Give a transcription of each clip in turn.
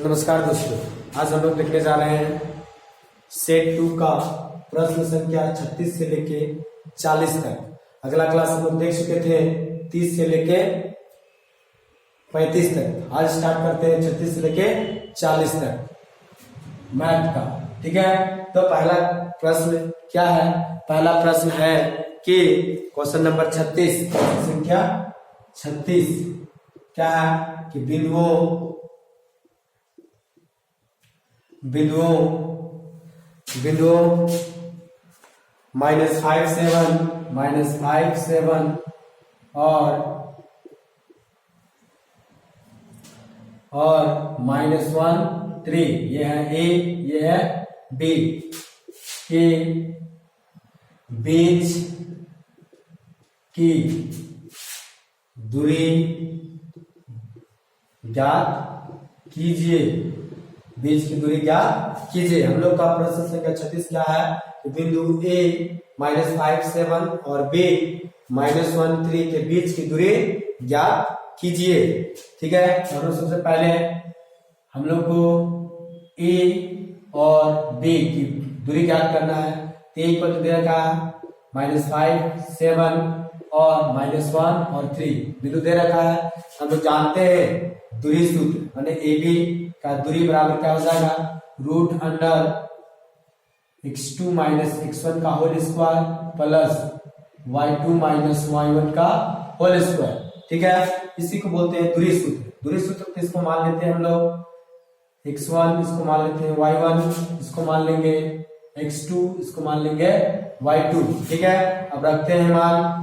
नमस्कार दोस्तों, आज हम लोग देखने जा रहे हैं सेट 2 का प्रश्न संख्या 36 से लेके 40 तक। अगला क्लास हम लोग देख चुके थे 30 से लेके 35 तक। आज स्टार्ट करते हैं 36 से लेके 40 तक मैथ का। ठीक है, तो पहला प्रश्न क्या है? पहला प्रश्न है कि क्वेश्चन नंबर 36 संख्या 36 क्या है कि बिंदुओं -5 7 और -1 3, ये है ए, ये है बी के बीच की दूरी ज्ञात कीजिए। बीच की दूरी ज्ञात कीजिए। हम लोग का प्रश्न संख्या 36 क्या है कि बिंदु ए -5 7 और बी -1 3 के बीच की दूरी ज्ञात कीजिए। ठीक है, हम लोग सबसे पहले हम लोग को ए और बी की दूरी ज्ञात करना है। तो ए को दे रखा है -5 7 और -1 और 3 बिंदु दे रखा है। हम लोग जानते हैं दूरी सूत्र, यानी ए बी का दूरी बराबर क्या हो जाएगा, √ x2 - x1 का whole square plus y2 - y1 का होल स्क्वायर। ठीक है, इसी को बोलते हैं दूरी सूत्र। दूरी सूत्र तो इसको मान लेते हैं हम लोग x1, इसको मान लेते हैं y1, इसको मान लेंगे x2, इसको मान लेंगे y2। ठीक है, अब रखते हैं मान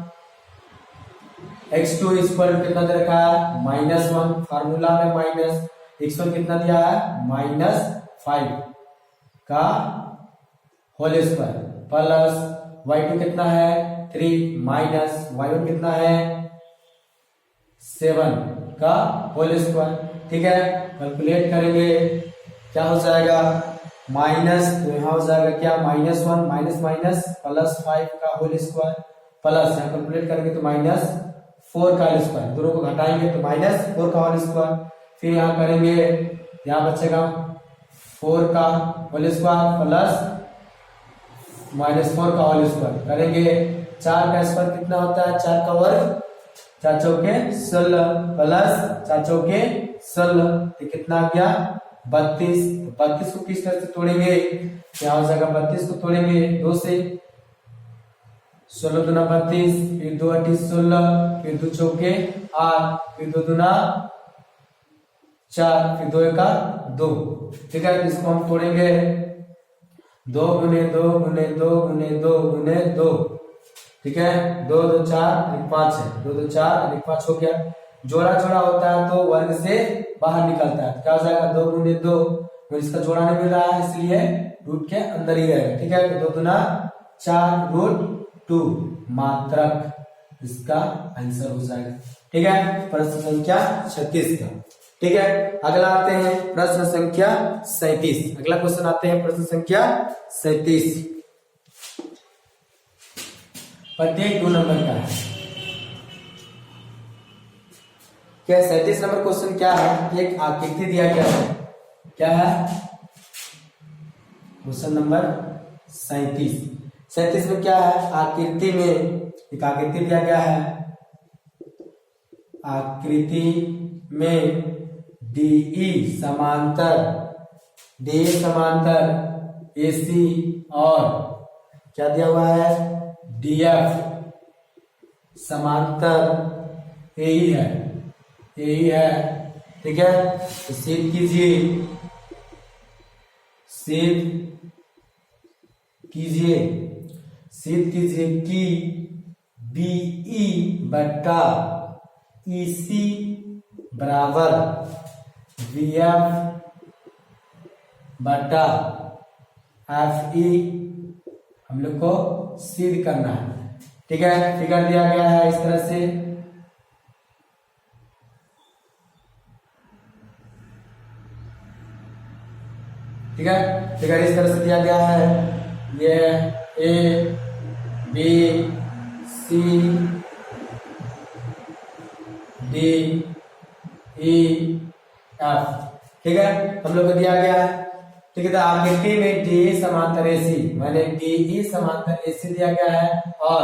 x2 इस पर कितना दे रखा है -1, फार्मूला में माइनस, x1 कितना दिया है -5 का होल स्क्वायर प्लस y2 कितना है 3 माइनस y1 कितना है 7 का होल स्क्वायर। ठीक है, कैलकुलेट करेंगे क्या हो जाएगा माइनस, तो यहाँ हो जाएगा क्या -1 माइनस +5 का होल स्क्वायर प्लस, यहाँ कैलकुलेट करेंगे तो -4 का होल स्क्वायर, दोनों को घटाएंगे तो -4 का होल स्क्वायर। फिर यहाँ करेंगे, यहाँ बचेगा 4 का होल स्क्वायर प्लस -4 का होल स्क्वायर करेंगे। 4 का स्क्वायर कितना होता है 4 का वर्ग 4 चौके 16 प्लस 4 चौके 16, तो कितना आ गया 32। 32 को किस तरह से तोड़ेंगे, यहाँ हो जाएगा 32 को तोड़ेंगे 2 से, 16 दूना 32, फिर 2 8 16, फिर 2 चौके 8, फिर 2 दूना 4, फिर 2 1 2। ठीक है, इसको हम तोड़ेंगे 2 गुने 2 गुने 2 गुने 2 गुने 2। ठीक है, 2 2 4 5 है, 2 2 4 5 हो गया। जोड़ा जोड़ा होता है तो वर्ग से बाहर निकलता है, क्या हो जाएगा 2 गुने 2, तो इसका जोड़ा नहीं मिल रहा है इसलिए रूट के अंदर ही रहेगा। ठीक है, 2 दूना 4 √2 मात्रक इसका आंसर हो जाएगा। ठीक है, प्रश्न संख्या 36 का। ठीक है, अगला आते हैं प्रश्न संख्या 37। अगला क्वेश्चन आते हैं प्रश्न संख्या 37। प्रत्येक 2 नंबर का है। क्या 37 नंबर क्वेश्चन क्या है, एक आकृति दिया गया है। क्या है क्वेश्चन नंबर 37 में क्या है, आकृति में एक आकृति दिया गया है। आकृति में DE समांतर AC और क्या दिया हुआ है DF समांतर AE है। ठीक है, तो सिद्ध कीजिए कि BE बटा EC बराबर VF बटा FE हम लोग को सिद्ध करना है। ठीक है, फिगर दिया गया है इस तरह से। ठीक है, फिगर इस तरह से दिया गया है। ये A B C D E F ठीक है, हम लोग को दिया गया है। ठीक है, तो आकृति में डी समांतर एसी माने डीई समांतर एसी दिया गया है और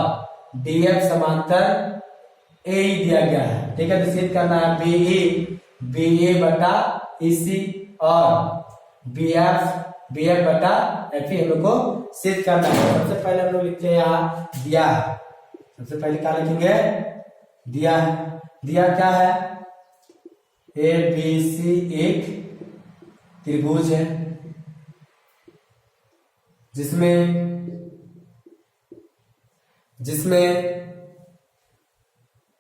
डीएफ समांतर ए दिया गया है। ठीक है, तो सिद्ध करना है बीए बटा ईसी और बीएफ बटा एफई हम लोग को सिद्ध करना है। सबसे पहले हम लोग लिखते हैं यहाँ दिया है। सबसे पहले क्या लिखेंगे? दिया है। दिया क्या है? ए बी सी एक त्रिभुज है जिसमें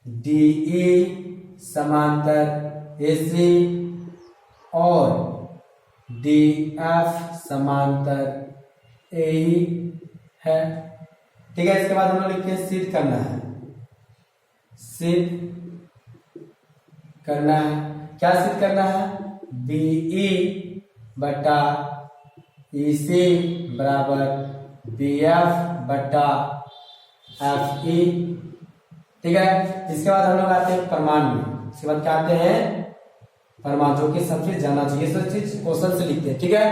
डीई समांतर एसी और डीएफ समांतर एई है। ठीक है, इसके बाद हम लोग लिखते हैं सिद्ध करना है। सिद्ध करना है, क्या सिद्ध करना है? बीई बटा ईसी बराबर बीएफ बटा एफई। ठीक है, इसके बाद हम लोग आते हैं प्रमाण में। इसके बाद क्या आते हैं? प्रमाण, जो कि सबसे जाना चाहिए, सब चीज क्वेश्चन से लिखते हैं। ठीक है,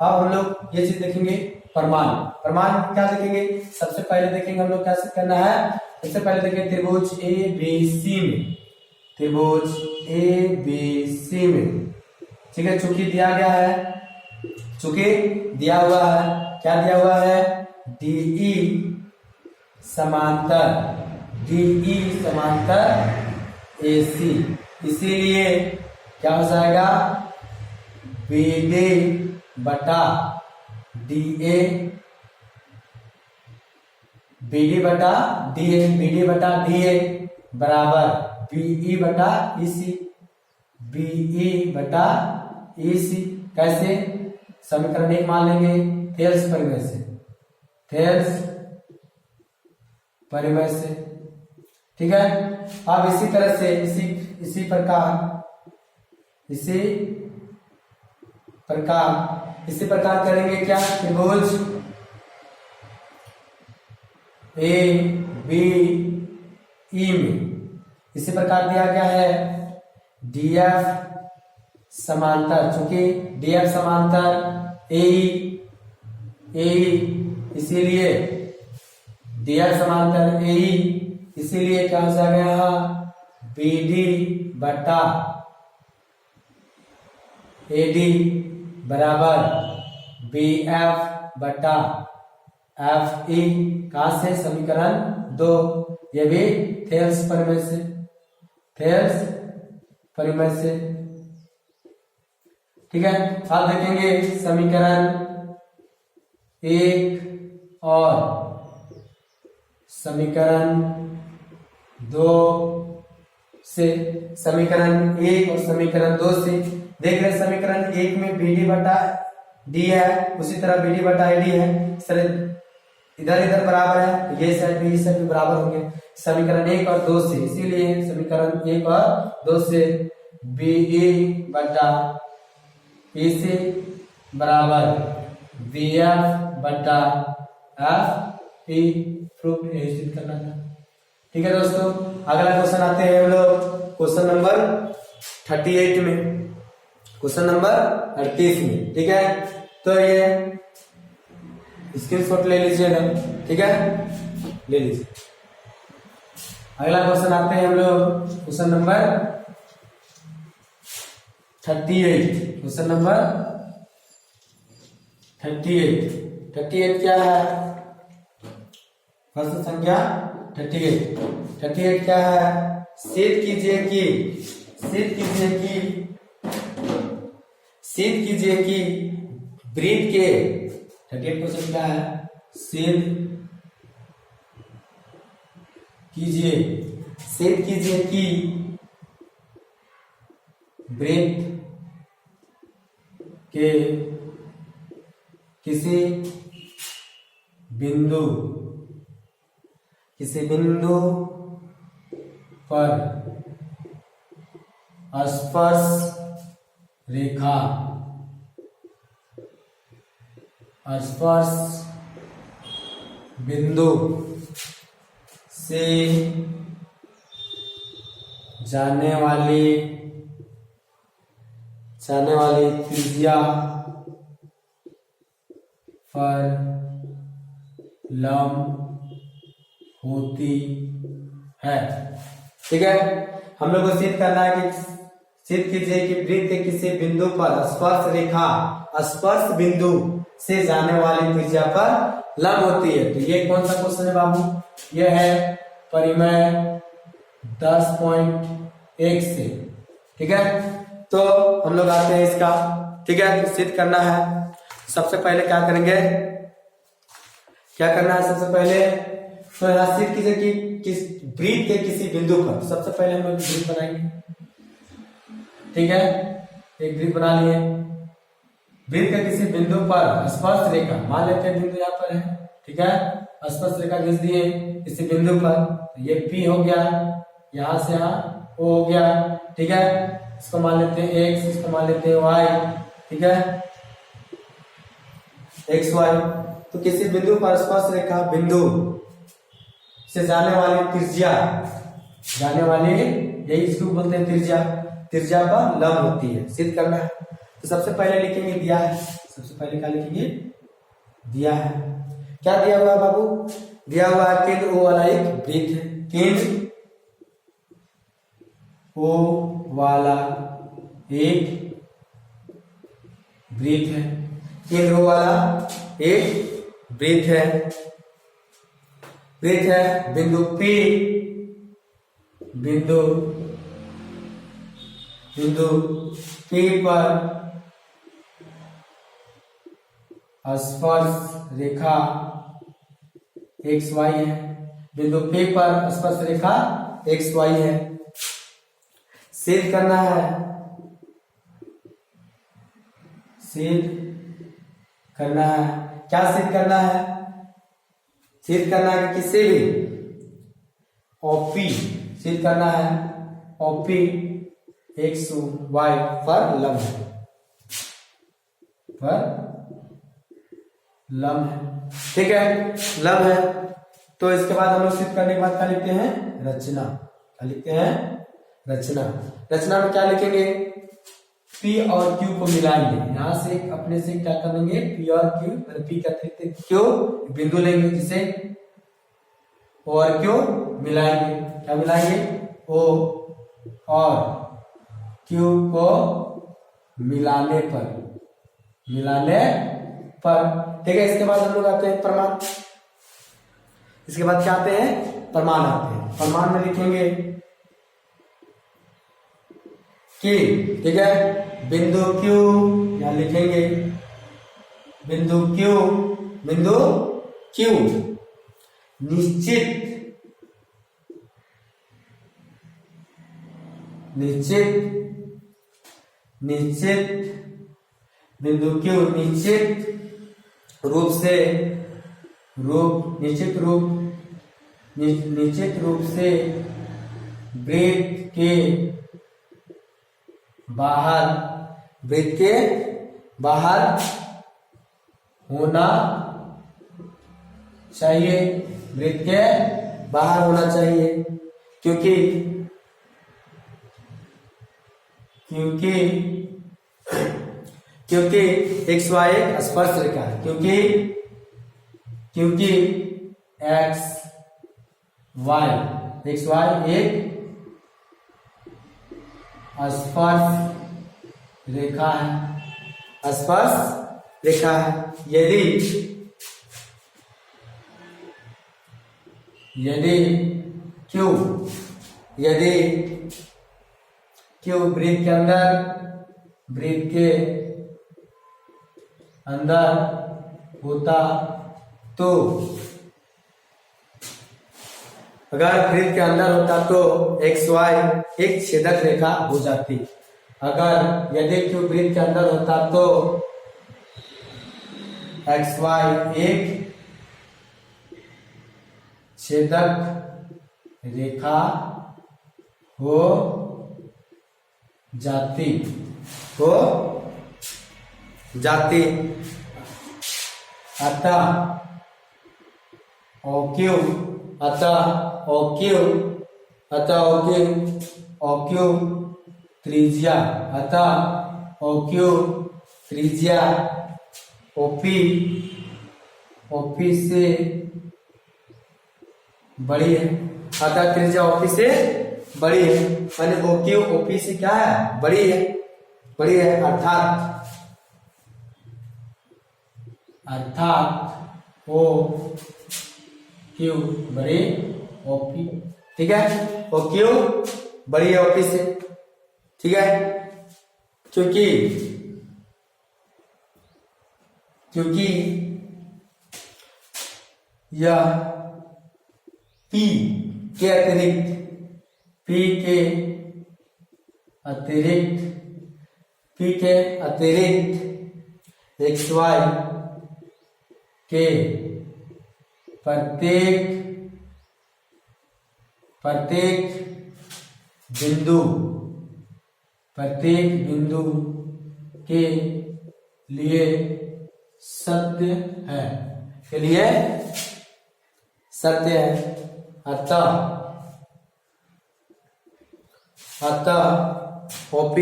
अब हम लोग ये चीज देखेंगे प्रमाण। प्रमाण क्या देखेंगे? सबसे पहले देखेंगे हम लोग क्या सिद्ध करना है। सबसे पहले देखेंगे त्रिभुज ए बी सी में, त्रिभुज ए बी सी में। ठीक है, चूंकि दिया गया है, चूंकि दिया हुआ है, क्या दिया हुआ है? डीई समांतर एसी, इसीलिए क्या हो जाएगा? बीडी बटा डीए, बीडी बटा डीए बराबर बीई बटा ईसी, बीई बटा ईसी। कैसे? समीकरण एक मान लेंगे थेल्स परिमेय से, थेल्स परिमेय से। ठीक है, अब इसी तरह से इसी प्रकार करेंगे क्या? त्रिभुज ए बी ई में इसी प्रकार दिया गया है डीएफ समांतर, चूंकि डीएफ समांतर ए, इसीलिए डीएफ समांतर ए, इसीलिए क्या हो जाएगा यहाँ? बीडी बटा एडी बराबर बीएफ बटा एफई। कहां से? समीकरण 2। ये भी थेल्स परिमेय से। ठीक है, अब देखेंगे समीकरण 1 और समीकरण 2 से। समीकरण 1 और समीकरण 2 से देख रहे, समीकरण 1 में बीडी बटा डी है, उसी तरह बीडी बटा एडी है। सर इधर बराबर है, ये साइड भी इस साइड भी बराबर होंगे समीकरण 1 और 2 से। इसीलिए समीकरण 1 और 2 से बीई बटा ईसी बराबर बीएफ बटा एफई प्रूफ सिद्ध करना था। ठीक है दोस्तों, अगला क्वेश्चन आते हैं हम लोग क्वेश्चन नंबर 38 में, क्वेश्चन नंबर 38 में। ठीक है, तो ये स्क्रीनशॉट ले लीजिएगा। ठीक है, ले लीजिए। अगला क्वेश्चन आते हैं हम लोग क्वेश्चन नंबर 38। क्वेश्चन नंबर 38 क्या है? प्रश्न संख्या 38 क्या है? सिद्ध कीजिए कि वृत्त के 38 क्वेश्चन क्या है? सिद्ध कीजिए कि वृत्त के किसी बिंदु पर स्पर्श बिंदु से जाने वाली त्रिज्या पर लंब होती है। ठीक है, हम लोग को सिद्ध करना है कि सिद्ध कीजिए कि वृत्त के किसी बिंदु पर स्पर्श बिंदु से जाने वाली त्रिज्या पर लंब होती है। तो ये कौन सा क्वेश्चन है बाबू? ये है परिमेय 10.1 से। ठीक है, तो हम लोग आते हैं इसका। ठीक है, तो सिद्ध करना है। सबसे पहले क्या करेंगे, क्या करना है सबसे पहले, तो यहाँ सिद्ध कीजिए कि किस वृत्त के किसी बिंदु पर। सबसे पहले हम लोग वृत्त बनाएंगे। ठीक है, एक वृत्त बना लिए। वृत्त के किसी बिंदु पर स्पर्श रेखा, मान लेते हैं बिंदु यहाँ पर है। ठीक है, स्पर्श रेखा खींच दिए किसी बिंदु पर। ये P हो गया, यहां से यहाँ O हो गया। ठीक है, इसको मान लेते हैं X, इसको मान लेते हैं Y। ठीक है, X Y। तो किसी बिंदु पर स्पर्श रेखा बिंदु से जाने वाली त्रिज्या, जाने वाली, यही इसको बोलते हैं त्रिज्या, त्रिज्या पर लंब होती है। सिद्ध करना है। तो सबसे पहले लिखेंगे दिया है। सबसे पहले क्या लिखेंगे? दिया है। क्या दिया हुआ है बाबू? दिया हुआ है केंद्र O वाला एक वृत्त है। केंद्र O वाला एक वृत्त है। केंद्र O वाला एक वृत्त है। वृत्त है बिंदु P, बिंदु P पर स्पर्श रेखा XY है। बिंदु P पर स्पर्श रेखा XY है। सिद्ध करना है, सिद्ध करना है। क्या सिद्ध करना है? सिद्ध करना है कि किसी भी OP, सिद्ध करना है OP XY पर लंब है, पर लंब है। ठीक है, लंब है। तो इसके बाद हम लोग सिद्ध करने के बाद क्या लिखते हैं? रचना। क्या लिखते हैं? रचना। रचना में क्या लिखेंगे? P और Q को मिलाएंगे। यहां से अपने से क्या करेंगे? P और Q, P का Q बिंदु लेंगे, जिसे O और Q मिलाएंगे। क्या मिलाएंगे? O और Q को मिलाने पर, मिलाने पर। ठीक है, इसके बाद हम लोग आते हैं प्रमाण। इसके बाद क्या आते हैं? प्रमाण आते हैं। प्रमाण में लिखेंगे कि, ठीक है, बिंदु Q, यहां लिखेंगे बिंदु Q निश्चित बिंदु Q निश्चित रूप से वृत्त के बाहर होना चाहिए। वृत्त के बाहर होना चाहिए, क्योंकि XY एक स्पर्श रेखा है। क्योंकि XY एक स्पर्श रेखा है, स्पर्श रेखा है। यदि Q वृत्त के अंदर होता तो, अगर वृत्त के अंदर होता तो XY एक छेदक रेखा हो जाती। अगर यदि Q वृत्त के अंदर होता तो XY एक छेदक रेखा हो जाती। अतः OQ त्रिज्या, OQ त्रिज्या OP, OP से बड़ी है, अतः त्रिज्या OP से बड़ी है, यानी OQ OP से क्या है, बड़ी है, बड़ी है, अर्थात OQ बड़ी OP, ठीक है, OQ बड़ी है OP से, ठीक है, क्योंकि यह P के अतिरिक्त XY के प्रत्येक बिंदु के लिए सत्य है, अतः OP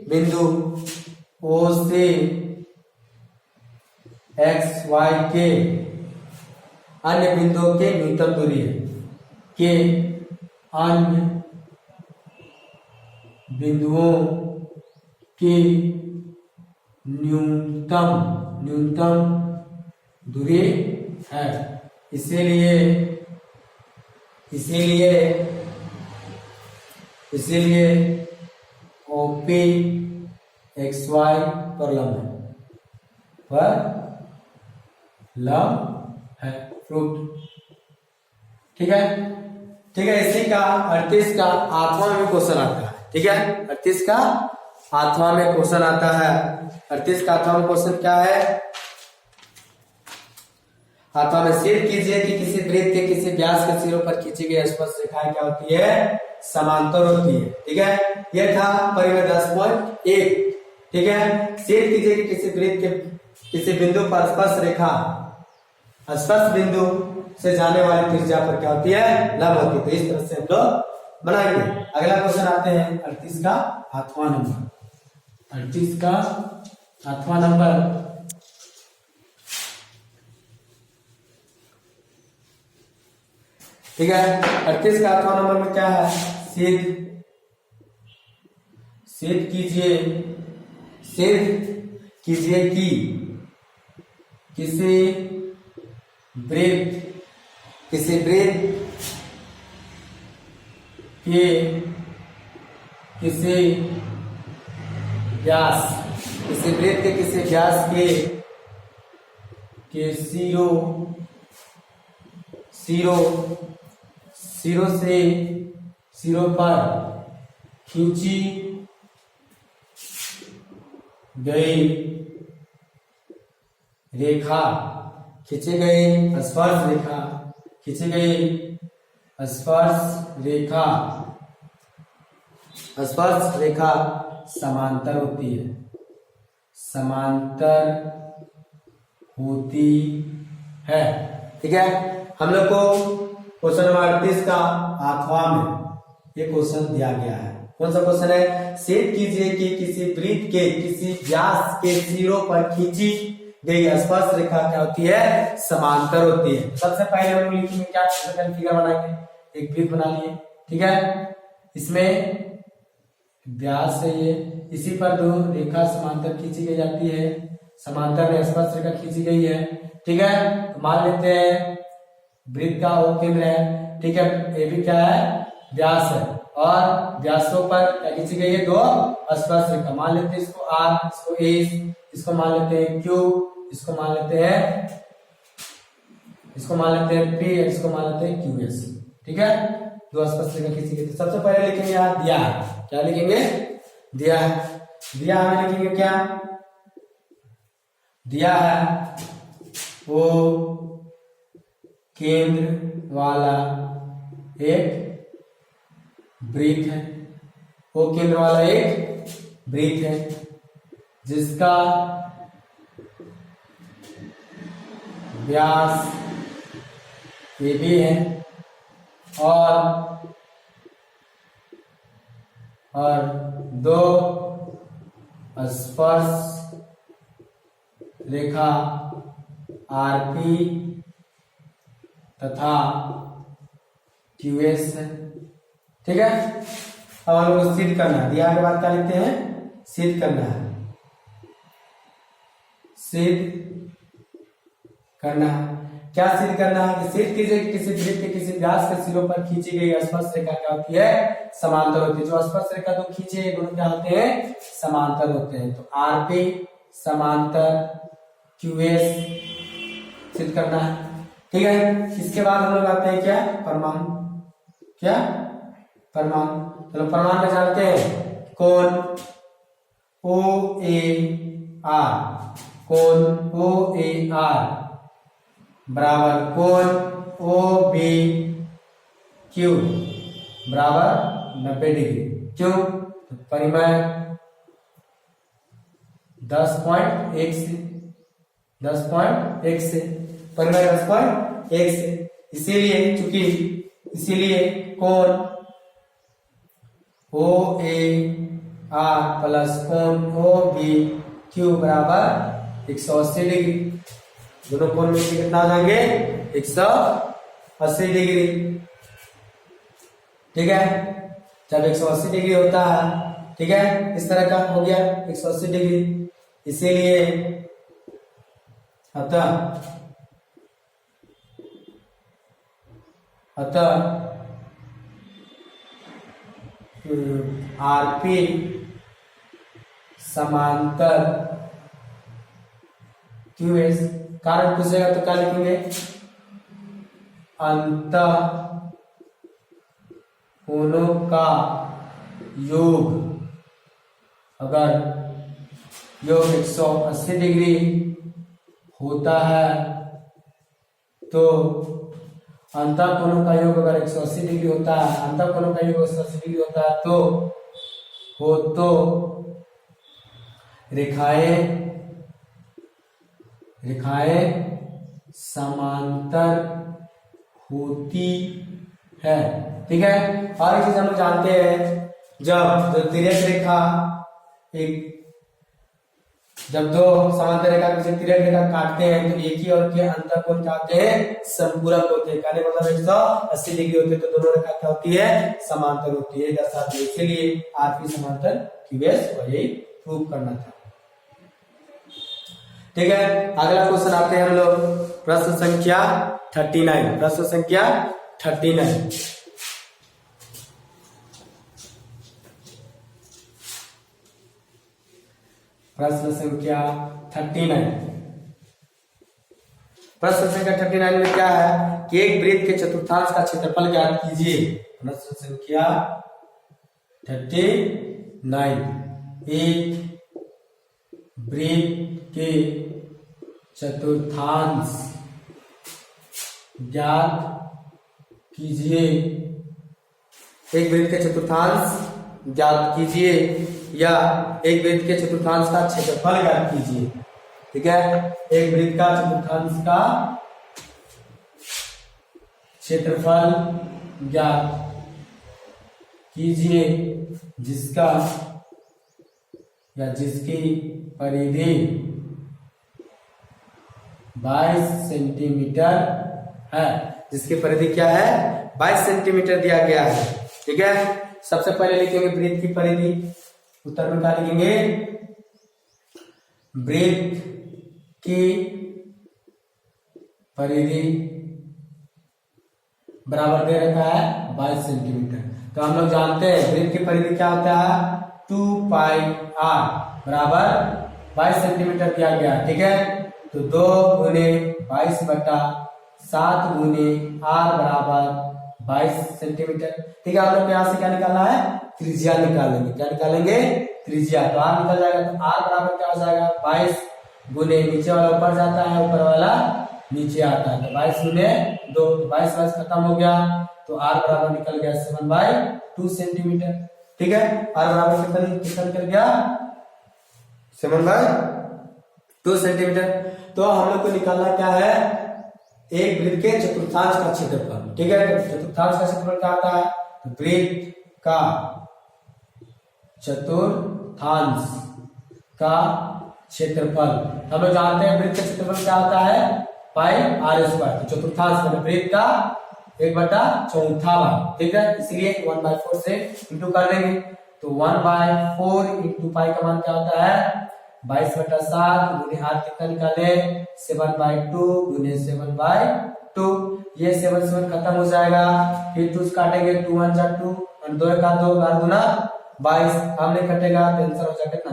बिंदु O से XY के अन्य बिंदुओं के न्यूनतम दूरी है, के अन्य बिंदुओं की न्यूनतम दूरी है, इसीलिए OP XY पर लंब है, फ्रूट, ठीक है, इसी का 38 का 8वां में क्वेश्चन आता है, ठीक है, 38 का 8वां में क्वेश्चन आता है। 38 का 8वां में क्वेश्चन क्या है, 8वां में सिद्ध कीजिए कि किसी वृत्त के किसी व्यास के सिरों पर खींची गई स्पर्श रेखाएं क्या होती है, समांतर होती है, ठीक है, यह था परिमेय 10.1, ठीक है। सिद्ध कीजिए कि किसी वृत्त के किसी बिंदु पर स्पर्श बिंदु से जाने वाली त्रिज्या पर क्या होती है, लंब होती है। तो इस तरह से हम लोग बनाएंगे। अगला क्वेश्चन आते हैं 38 का 8वां नंबर, 38 का 8वां नंबर, ठीक है। 38 का 8वां नंबर में क्या है, सिद्ध कीजिए कि किसी वृत्त के किसी व्यास के सिरों पर खींची गई स्पर्श रेखा समांतर होती है, ठीक है। हम लोग को क्वेश्चन नंबर 38 का 8वां में ये क्वेश्चन दिया गया है। कौन सा क्वेश्चन है, सिद्ध कीजिए कि किसी वृत्त के किसी व्यास के सिरों पर खींची गई स्पर्श रेखा क्या होती है, समांतर होती है। सबसे पहले हम लोग लिखेंगे क्या, फिगर बनाएंगे, एक वृत्त बना लिए, ठीक है। इसमें व्यास है ये, इसी पर दो रेखा समांतर खींची गई जाती है, समांतर में स्पर्श रेखा खींची गई है, ठीक है। तो मान लेते हैं वृत्त का वो केंद्र है, ठीक है, ये भी क्या है, व्यास है, और व्यासों पर क्या खींची गई है, दो स्पर्श रेखा। मान लेते हैं इसको R, इसको S, इसको मान लेते हैं Q, इसको मान लेते हैं P, इसको मान लेते हैं QS, ठीक है। दो स्पर्श रेखा खींची गई। सबसे पहले लिखेंगे यहाँ दिया है, क्या लिखेंगे, दिया है लिखेंगे क्या, दिया है वो केंद्र वाला एक वृत्त है, वो केंद्र वाला एक वृत्त है जिसका व्यास AB है, और दो स्पर्श रेखा आरपी तथा क्यूएस है। ठीक है, अब हम लोग सिद्ध करना है, दिया के बाद क्या लिखते हैं, सिद्ध करना है, सिद्ध करना है। क्या सिद्ध करना है कि सिद्ध कीजिए किसी वृत्त के किसी व्यास के सिरों पर खींची गई स्पर्श रेखा क्या होती है, समांतर होती है। जो स्पर्श रेखा तो खींचे गए दोनों क्या होते हैं, समांतर होते हैं। तो आरपी समांतर क्यूएस सिद्ध करना है। ठीक है, इसके बाद हम लोग आते हैं क्या, परमाणु। क्या, परमाणु। चलो परमाणु में जानते हैं कोण ओ ए आर, कोण ओ ए आर बराबर कोण ओ बी क्यू बराबर 90 डिग्री। क्यों, तो परिमेय 10.1 से 10.1 से परिमेय 10.1 से, इसीलिए कोण ओ ए आर प्लस कोण ओ बी क्यू बराबर 180 डिग्री। दोनों कोण में कितना आ जाएंगे, 180 डिग्री। ठीक है, जब 180 डिग्री होता है, ठीक है, इस तरह का हो गया 180 डिग्री। इसीलिए अतः आरपी समांतर क्यूएस। कारण पूछेगा तो क्या लिखेंगे, अंतः कोणों का योग, अगर योग 180 डिग्री होता है तो अंतः कोणों का योग अगर 180 डिग्री होता है, अंतः कोणों का योग 180 डिग्री होता है तो रेखाएं समांतर होती है। ठीक है, और एक चीज हम लोग जानते हैं, जब तिर्यक रेखा जब दो समांतर रेखा किसी तिर्यक रेखा काटते हैं तो एक ही और के अंतर कोण क्या होते हैं, संपूरक होते हैं। कहने मतलब 180 डिग्री होते हैं तो दोनों रेखा क्या होती है, समांतर होती है। दर्शाते हैं, इसीलिए आरपी समांतर क्यूएस, और यही प्रूव करना था। ठीक है, अगला क्वेश्चन आते हैं हम लोग प्रश्न संख्या 39। प्रश्न संख्या 39। प्रश्न संख्या 39। प्रश्न संख्या 39 में क्या है कि एक वृत्त के चतुर्थांश का क्षेत्रफल ज्ञात कीजिए। प्रश्न संख्या 39, एक वृत्त के चतुर्थांश ज्ञात कीजिए। एक वृत्त के चतुर्थांश ज्ञात कीजिए या एक वृत्त के चतुर्थांश का क्षेत्रफल ज्ञात कीजिए। ठीक है, एक वृत्त का चतुर्थांश का क्षेत्रफल ज्ञात कीजिए जिसका या जिसकी परिधि 22 सेंटीमीटर है। जिसकी परिधि क्या है, 22 सेंटीमीटर दिया गया है। ठीक है, सबसे पहले लिखेंगे वृत्त की परिधि। उत्तर में क्या लिखेंगे, वृत्त की परिधि बराबर दे रखा है 22 सेंटीमीटर। तो हम लोग जानते हैं वृत्त की परिधि क्या होता है, 2 पाई आर बराबर 22 सेंटीमीटर दिया गया। ठीक है, तो 2 गुने 22 बटा 7 गुने आर बराबर 22 सेंटीमीटर। ठीक है, हम लोग यहाँ से क्या निकालना है, त्रिज्या निकालेंगे। क्या निकालेंगे, त्रिज्या। तो आर निकल जाएगा, तो आर बराबर क्या हो जाएगा, 22 गुने नीचे वाला ऊपर जाता है, ऊपर वाला नीचे आता है, तो 22 गुने 2, तो 22 खत्म हो गया, तो आर बराबर निकल गया 7/2 सेंटीमीटर। ठीक है, आर बराबर कितना निकल गया, 7/2 सेंटीमीटर। तो हम लोग को निकालना क्या है, एक वृत्त के चतुर्थांश का क्षेत्रफल। ठीक है। तो चतुर्थांश का क्षेत्रफल क्या होता है, तो वृत्त का चतुर्थांश का क्षेत्रफल, हम लोग जानते हैं वृत्त का क्षेत्रफल क्या होता है, पाई आर स्क्वायर। तो चतुर्थांश मतलब वृत्त का 1/4 भाग, ठीक है। इसलिए 1/4 से इंटू कर देंगे, तो 1/4 इंटू पाई का मान क्या होता है 22/7 गुने हाथ कितना निकाले 7/2 गुने 7/2। ये 7 7 खत्म हो जाएगा, फिर 2 काटेंगे, 2 1 जा 2 और 2 का 2 बार गुना 22, हमने कटेगा तो आंसर हो जाएगा कितना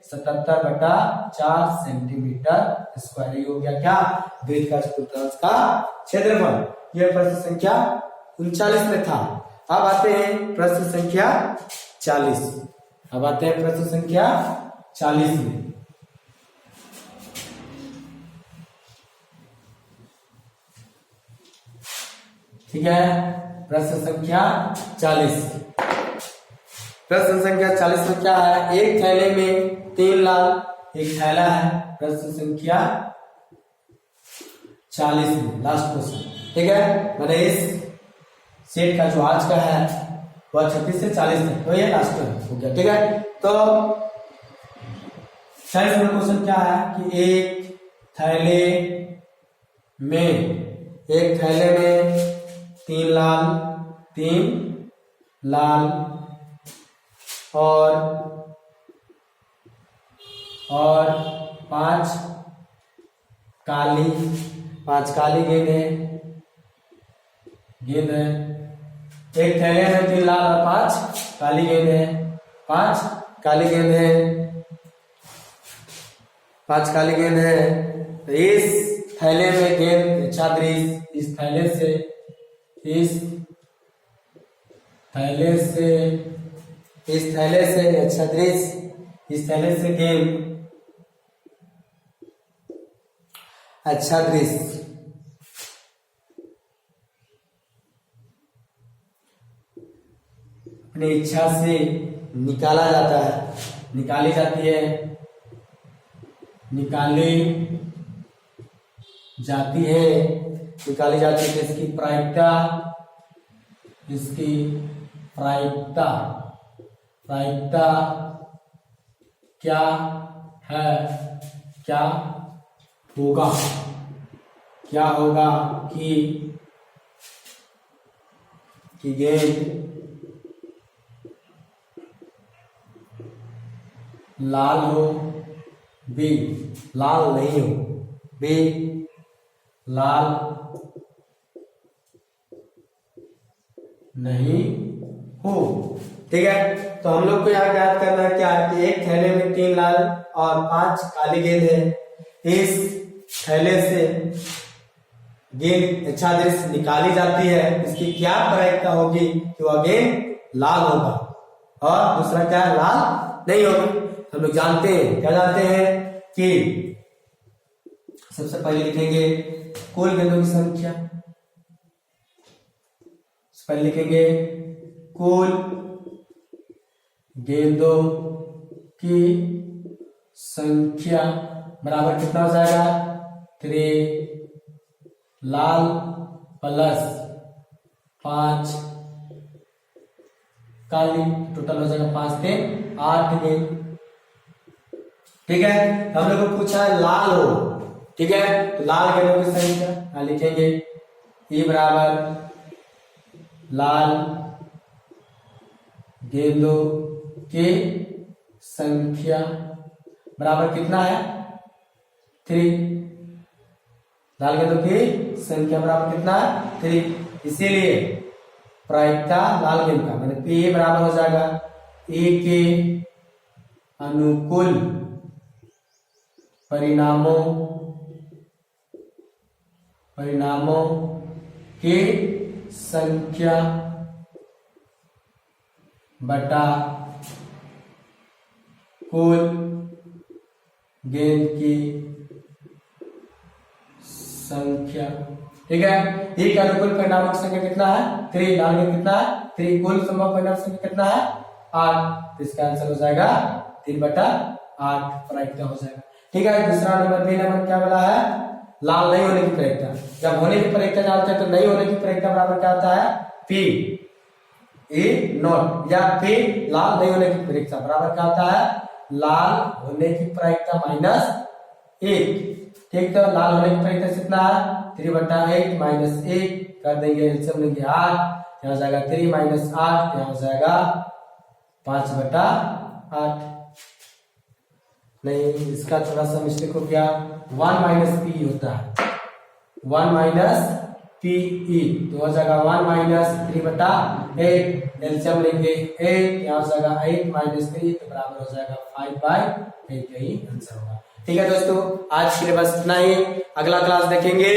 77/4 सेंटीमीटर स्क्वायर। ये हो गया क्या, वृत्त का चतुर्थांश का क्षेत्रफल। यह प्रश्न संख्या 39 में था। अब आते हैं प्रश्न संख्या 40। अब आते हैं प्रश्न संख्या 40 में। ठीक है, प्रश्न संख्या 40। प्रश्न संख्या 40 में क्या है, एक थैले में 3 लाल एक थैला है। प्रश्न संख्या 40 में लास्ट क्वेश्चन, ठीक है। मैंने इस सेट का जो आज का है वह 36 से 40 तक, तो ये लास्ट हो गया, ठीक है। तो 40 नंबर क्वेश्चन क्या है कि एक थैले में 3 लाल और 5 काली गेंद है। एक थैले में 3 लाल और 5 काली गेंद है। 5 काली गेंद है, 5 काली गेंद है। तो इस थैले में गेंद छादृश, इस थैले से छादृश, इस थैले से गेंद छादृश अपनी इच्छा से निकाला जाता है, निकाली जाती है, इसकी प्रायिकता क्या है, क्या होगा कि गेंद लाल हो, बी लाल नहीं हो, बी लाल नहीं हो, ठीक है। तो हम लोग को यहाँ याद करना है क्या, कि एक थैले में 3 लाल और 5 काली गेंद है। इस थैले से गेंद छादृश निकाली जाती है, इसकी क्या प्रायिकता होगी कि वह गेंद लाल होगा, और दूसरा क्या है, लाल नहीं होगा। हम लोग जानते हैं, क्या जानते हैं कि सबसे पहले लिखेंगे कुल गेंदों की संख्या, पहले लिखेंगे कुल गेंदों की संख्या बराबर कितना हो जाएगा 3 लाल प्लस 5 काली, टोटल हो जाएगा 5 से 8 गेंद, ठीक है। हम लोग को पूछा है लाल हो, ठीक है। तो लाल गेंदों की संख्या लिखेंगे ई बराबर लाल गेंदों की संख्या बराबर कितना है 3, लाल गेंदों की संख्या बराबर कितना है 3। इसीलिए प्रायिकता लाल गेंद का मैंने पी बराबर हो जाएगा ए के अनुकूल परिणामों की संख्या बटा कुल गेंद की संख्या, ठीक है। एक अनुकूल परिणामों की संख्या कितना है 3, लाल गेंद कितना है 3, कुल संभव परिणाम संख्या कितना है 8। तो इसका आंसर हो जाएगा 3/8 प्रायिकता हो जाएगा, ठीक है। दूसरा नंबर बी नंबर क्या बोला है, लाल नहीं होने की प्रायिकता। जब होने की प्रायिकता डालते हैं तो नहीं होने की प्रायिकता बराबर क्या होता है, पी ई नॉट, या पी लाल नहीं होने की प्रायिकता बराबर क्या होता है, लाल होने की प्रायिकता माइनस 1। ठीक, तो लाल होने की प्रायिकता कितना है, 3/8 माइनस 1 कर देंगे, एलसीएम लेंगे 8, यहाँ हो जाएगा 3 माइनस 8, यहाँ हो जाएगा 5/8। नहीं, इसका थोड़ा सा मिस्टेक हो गया, 1 माइनस पी होता है, 1 माइनस पी ई, तो हो जाएगा 1 माइनस 3/8, एलसीएम लेंगे 8, यहाँ हो जाएगा 8 माइनस 3, तो बराबर हो जाएगा 5/8, यही आंसर होगा। ठीक है दोस्तों, आज के लिए बस इतना ही। अगला क्लास देखेंगे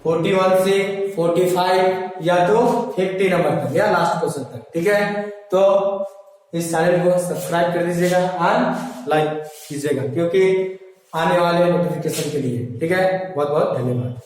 41 से 45 या तो 50 नंबर तक या लास्ट क्वेश्चन तक। ठीक है, तो इस चैनल को सब्सक्राइब कर दीजिएगा और लाइक कीजिएगा, क्योंकि आने वाले नोटिफिकेशन के लिए। ठीक है, बहुत बहुत धन्यवाद।